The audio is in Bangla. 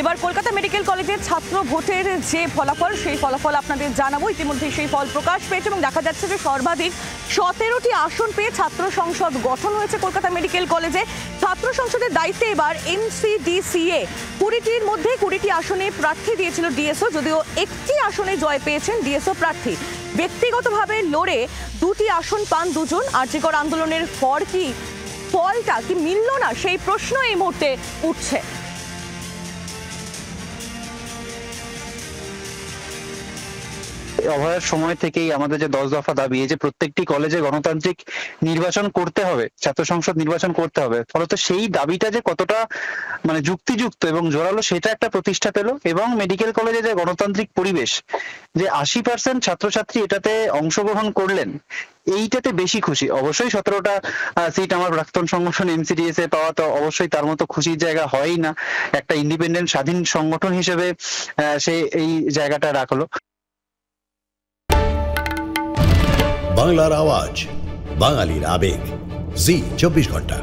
এবার কলকাতা মেডিকেল কলেজের ছাত্র ভোটের যে ফলাফল, সেই ফলাফল আপনাদের জানাবো। ইতিমধ্যে সেই ফল প্রকাশ পেয়েছে এবং দেখা যাচ্ছে যে সর্বাধিক 17টি আসন পেয়ে ছাত্র সংসদ গঠন হয়েছে কলকাতা মেডিকেল কলেজে। ছাত্র সংসদের দায়িত্বে এবার MCDCA 20টির মধ্যে 20টি আসনে প্রার্থী দিয়েছিল ডিএসও, যদিও একটি আসনে জয় পেয়েছেন ডিএসও প্রার্থী। ব্যক্তিগতভাবে লড়ে 2টি আসন পান দুজন। আরজিকর আন্দোলনের ফলটা কি মিলল না, সেই প্রশ্ন এই মুহূর্তে উঠছে। অভয়ের সময় থেকেই আমাদের যে 10 দফা দাবি, যে প্রত্যেকটি কলেজে গণতান্ত্রিক নির্বাচন করতে হবে, ছাত্র সংসদ নির্বাচন করতে হবে, ফলত সেই দাবিটা যে কতটা যুক্তিযুক্ত এবং জোরালো সেটা একটা প্রতিষ্ঠা পেল। এবং মেডিকেল কলেজে যে গণতান্ত্রিক পরিবেশ, যে 80% ছাত্রছাত্রী এটাতে অংশগ্রহণ করলেন, এইটাতে বেশি খুশি। অবশ্যই 17টা সিট আমার প্রাক্তন সংগঠন MCDSA পাওয়া তো অবশ্যই তার মতো খুশির জায়গা হয়ই না। একটা ইন্ডিপেন্ডেন্ট স্বাধীন সংগঠন হিসেবে সে এই জায়গাটা রাখলো। বাংলার আওয়াজ, বাঙালির আবেগ, জি 24 ঘন্টা।